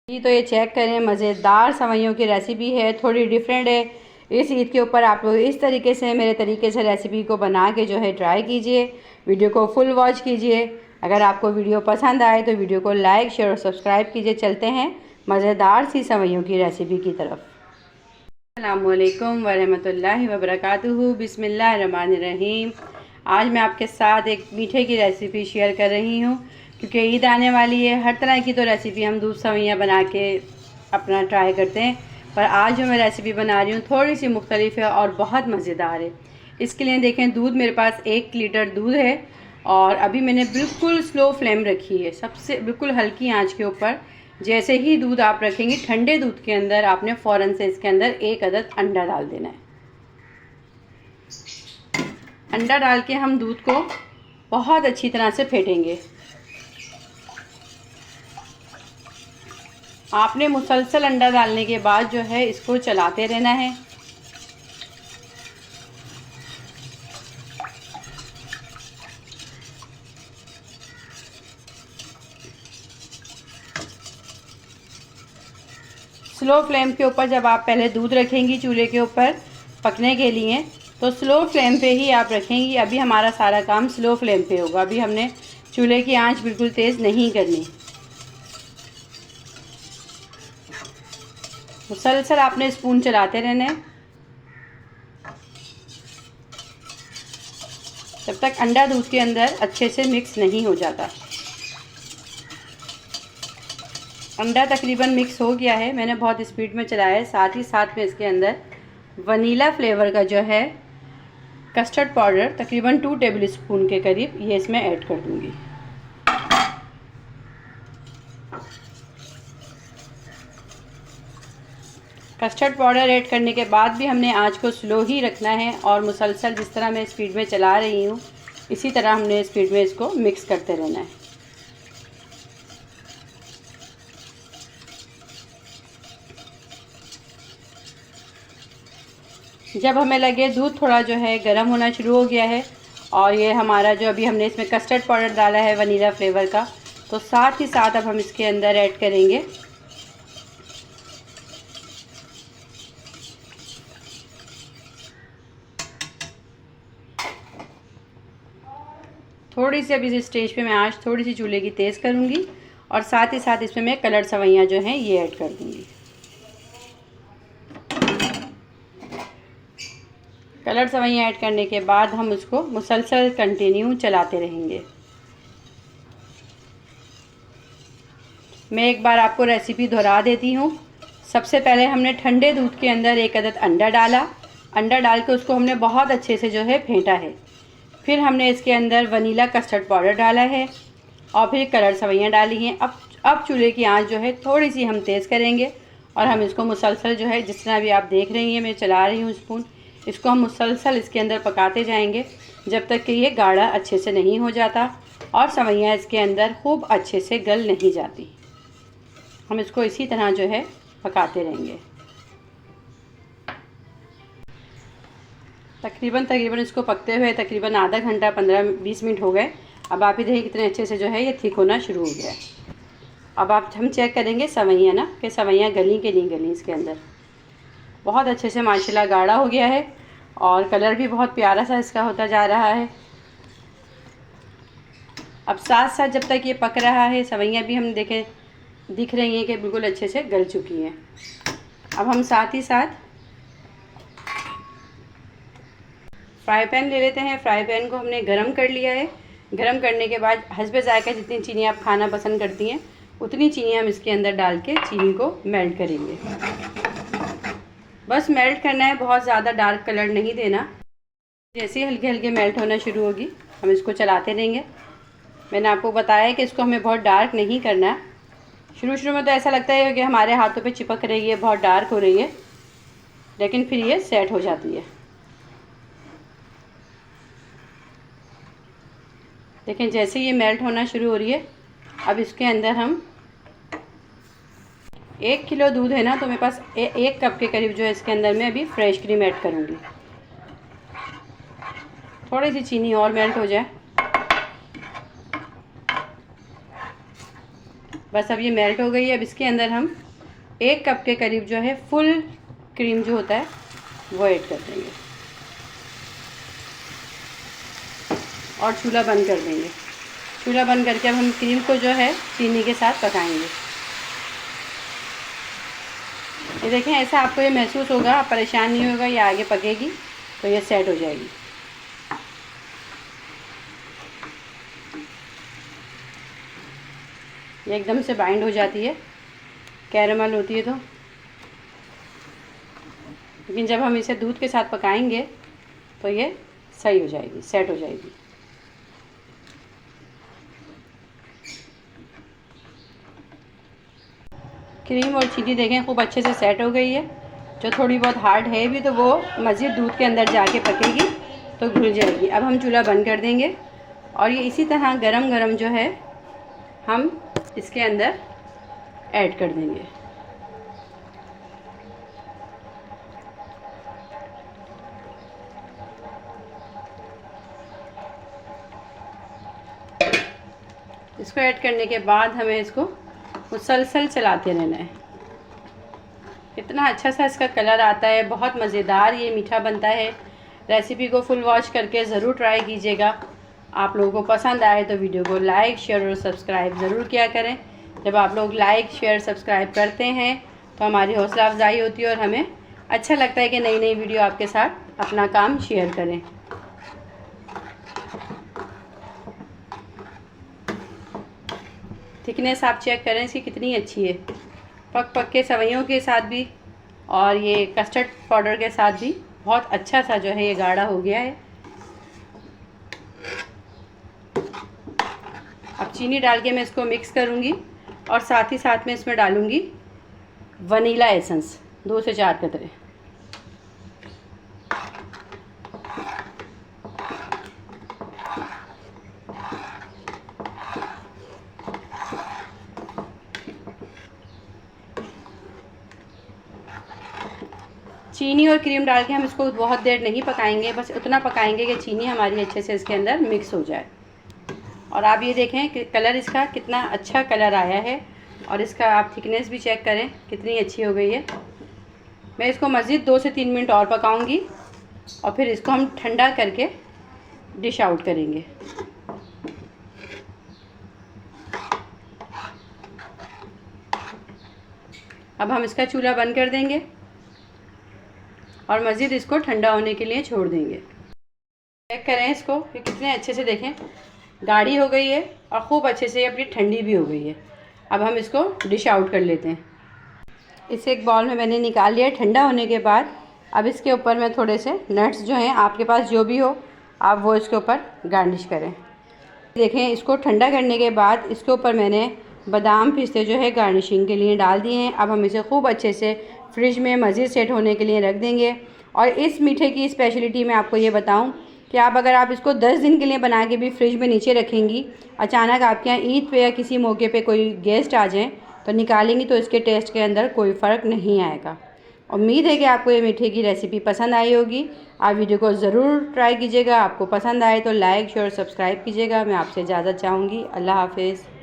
जी तो ये चेक करें, मज़ेदार सेवइयों की रेसिपी है, थोड़ी डिफरेंट है। इस ईद के ऊपर आप लोग इस तरीके से मेरे तरीके से रेसिपी को बना के जो है ट्राई कीजिए। वीडियो को फुल वॉच कीजिए। अगर आपको वीडियो पसंद आए तो वीडियो को लाइक शेयर और सब्सक्राइब कीजिए। चलते हैं मज़ेदार सी सेवइयों की रेसिपी की तरफ। अस्सलामुअलैकुम वरहमतुल्लाहि वबरकातुहू। बिस्मिल्लाहिर्रहमानिर्रहीम। आज मैं आपके साथ एक मीठे की रेसिपी शेयर कर रही हूँ, क्योंकि ईद आने वाली है। हर तरह की तो रेसिपी हम दूध सेवइयाँ बना के अपना ट्राई करते हैं, पर आज जो मैं रेसिपी बना रही हूँ थोड़ी सी मुख्तलिफ है और बहुत मज़ेदार है। इसके लिए देखें, दूध मेरे पास 1 लीटर दूध है और अभी मैंने बिल्कुल स्लो फ्लेम रखी है, सबसे बिल्कुल हल्की आंच के ऊपर। जैसे ही दूध आप रखेंगे ठंडे दूध के अंदर आपने फ़ौरन से इसके अंदर 1 अदद अंडा डाल देना है। अंडा डाल के हम दूध को बहुत अच्छी तरह से फेंटेंगे। आपने मुसलसल अंडा डालने के बाद जो है इसको चलाते रहना है। स्लो फ्लेम के ऊपर जब आप पहले दूध रखेंगी चूल्हे के ऊपर पकने के लिए, तो स्लो फ्लेम पे ही आप रखेंगी। अभी हमारा सारा काम स्लो फ्लेम पे होगा। अभी हमने चूल्हे की आंच बिल्कुल तेज़ नहीं करनी। मुसलसल आपने स्पून चलाते रहना है जब तक अंडा दूध के अंदर अच्छे से मिक्स नहीं हो जाता। अंडा तकरीबन मिक्स हो गया है, मैंने बहुत स्पीड में चलाया है। साथ ही साथ में इसके अंदर वनीला फ्लेवर का जो है कस्टर्ड पाउडर तकरीबन 2 टेबल स्पून के करीब ये इसमें ऐड कर दूंगी। कस्टर्ड पाउडर ऐड करने के बाद भी हमने आंच को स्लो ही रखना है और मुसलसल जिस तरह मैं स्पीड में चला रही हूँ इसी तरह हमने स्पीड में इसको मिक्स करते रहना है। जब हमें लगे दूध थोड़ा जो है गर्म होना शुरू हो गया है और ये हमारा जो अभी हमने इसमें कस्टर्ड पाउडर डाला है वनीला फ्लेवर का, तो साथ ही साथ अब हम इसके अंदर ऐड करेंगे थोड़ी सी। अभी इस स्टेज पे मैं आंच थोड़ी सी चूल्हे की तेज़ करूँगी और साथ ही साथ इसमें मैं कलर सेवइयाँ जो हैं ये ऐड कर दूँगी। कलर सेवइयाँ ऐड करने के बाद हम उसको मुसलसल कंटिन्यू चलाते रहेंगे। मैं एक बार आपको रेसिपी दोहरा देती हूँ। सबसे पहले हमने ठंडे दूध के अंदर 1 अदद अंडा डाला। अंडा डाल के उसको हमने बहुत अच्छे से जो है फेंटा है। फिर हमने इसके अंदर वनीला कस्टर्ड पाउडर डाला है और फिर कलर सेवइयाँ डाली हैं। अब चूल्हे की आंच जो है थोड़ी सी हम तेज़ करेंगे और हम इसको मुसलसल जो है जिस तरह भी आप देख रही हैं मैं चला रही हूँ स्पून, इसको हम मुसलसल इसके अंदर पकाते जाएंगे जब तक कि ये गाढ़ा अच्छे से नहीं हो जाता और सेवइयाँ इसके अंदर खूब अच्छे से गल नहीं जाती। हम इसको इसी तरह जो है पकाते रहेंगे। तकरीबन इसको पकते हुए तकरीबन आधा घंटा 15-20 मिनट हो गए। अब आप ही देखिए कितने अच्छे से जो है ये थिक होना शुरू हो गया है। अब हम चेक करेंगे सेवइयाँ ना कि सेवइयाँ गली कि नहीं गली। इसके अंदर बहुत अच्छे से माशाल्लाह गाढ़ा हो गया है और कलर भी बहुत प्यारा सा इसका होता जा रहा है। अब साथ साथ जब तक ये पक रहा है सेवइयाँ भी हम दिख रही हैं कि बिल्कुल अच्छे से गल चुकी हैं। अब हम साथ ही साथ फ्राई पैन ले लेते हैं। फ्राई पैन को हमने गरम कर लिया है। गरम करने के बाद हस्बे ज़ायक़ा जितनी चीनी आप खाना पसंद करती हैं उतनी चीनी हम इसके अंदर डाल के चीनी को मेल्ट करेंगे। बस मेल्ट करना है, बहुत ज़्यादा डार्क कलर नहीं देना। जैसे ही हल्के हल्के मेल्ट होना शुरू होगी हम इसको चलाते रहेंगे। मैंने आपको बताया कि इसको हमें बहुत डार्क नहीं करना है। शुरू में तो ऐसा लगता है कि हमारे हाथों पे चिपक रही है, बहुत डार्क हो रही है, लेकिन फिर ये सेट हो जाती है। देखें जैसे ये मेल्ट होना शुरू हो रही है। अब इसके अंदर हम 1 किलो दूध है ना, तो मेरे पास 1 कप के करीब जो है इसके अंदर मैं अभी फ्रेश क्रीम ऐड करूँगी। थोड़ी सी चीनी और मेल्ट हो जाए बस अब ये मेल्ट हो गई है। अब इसके अंदर हम 1 कप के करीब जो है फुल क्रीम जो होता है वो ऐड कर देंगे और चूल्हा बंद कर देंगे। चूल्हा बंद करके अब हम क्रीम को जो है चीनी के साथ पकाएंगे। ये देखें, ऐसा आपको ये महसूस होगा, आप परेशान नहीं होगा, ये आगे पकेगी तो ये सेट हो जाएगी। ये एकदम से बाइंड हो जाती है, कैरेमल होती है तो। लेकिन जब हम इसे दूध के साथ पकाएंगे तो ये सही हो जाएगी, सेट हो जाएगी। क्रीम और चीनी देखें खूब अच्छे से सेट हो गई है। जो थोड़ी बहुत हार्ड है भी तो वो मज़ीद दूध के अंदर जाके पकेगी तो घुल जाएगी। अब हम चूल्हा बंद कर देंगे और ये इसी तरह गरम गरम जो है हम इसके अंदर ऐड कर देंगे। इसको ऐड करने के बाद हमें इसको मुसलसल चलाते रहना है। इतना अच्छा सा इसका कलर आता है, बहुत मज़ेदार ये मीठा बनता है। रेसिपी को फुल वॉच करके ज़रूर ट्राई कीजिएगा। आप लोगों को पसंद आए तो वीडियो को लाइक, शेयर और सब्सक्राइब ज़रूर किया करें। जब आप लोग लाइक, शेयर, सब्सक्राइब करते हैं तो हमारी हौसला अफजाई होती है और हमें अच्छा लगता है कि नई नई वीडियो आपके साथ अपना काम शेयर करें। थिकनेस आप चेक करें इसकी कितनी अच्छी है। पक पक के सेवइयों के साथ भी और ये कस्टर्ड पाउडर के साथ भी बहुत अच्छा सा जो है ये गाढ़ा हो गया है। अब चीनी डाल के मैं इसको मिक्स करूँगी और साथ ही साथ में इसमें डालूँगी वनीला एसेंस 2 से 4 कतरे। चीनी और क्रीम डाल के हम इसको बहुत देर नहीं पकाएंगे, बस उतना पकाएंगे कि चीनी हमारी अच्छे से इसके अंदर मिक्स हो जाए। और आप ये देखें कि कलर इसका कितना अच्छा कलर आया है और इसका आप थिकनेस भी चेक करें कितनी अच्छी हो गई है। मैं इसको मज़ीद 2 से 3 मिनट और पकाऊंगी और फिर इसको हम ठंडा करके डिश आउट करेंगे। अब हम इसका चूल्हा बंद कर देंगे और मज़ीद इसको ठंडा होने के लिए छोड़ देंगे। चेक करें इसको कि कितने अच्छे से देखें गाढ़ी हो गई है और ख़ूब अच्छे से अपनी ठंडी भी हो गई है। अब हम इसको डिश आउट कर लेते हैं। इसे एक बाउल में मैंने निकाल लिया ठंडा होने के बाद। अब इसके ऊपर मैं थोड़े से नट्स जो हैं आपके पास जो भी हो आप वो इसके ऊपर गार्निश करें। देखें इसको ठंडा करने के बाद इसके ऊपर मैंने बादाम पिस्ते जो है गार्निशिंग के लिए डाल दिए हैं। अब हम इसे खूब अच्छे से फ्रिज में मज़ीद सेट होने के लिए रख देंगे। और इस मीठे की स्पेशलिटी मैं आपको ये बताऊं कि अगर आप इसको 10 दिन के लिए बना के भी फ्रिज में नीचे रखेंगी, अचानक आपके यहाँ ईद पे या किसी मौके पे कोई गेस्ट आ जाएं तो निकालेंगी तो इसके टेस्ट के अंदर कोई फ़र्क नहीं आएगा। उम्मीद है कि आपको ये मीठे की रेसिपी पसंद आई होगी। आप वीडियो को ज़रूर ट्राई कीजिएगा। आपको पसंद आए तो लाइक, शेयर, सब्सक्राइब कीजिएगा। मैं आपसे इजाज़त चाहूँगी। अल्लाह हाफिज़।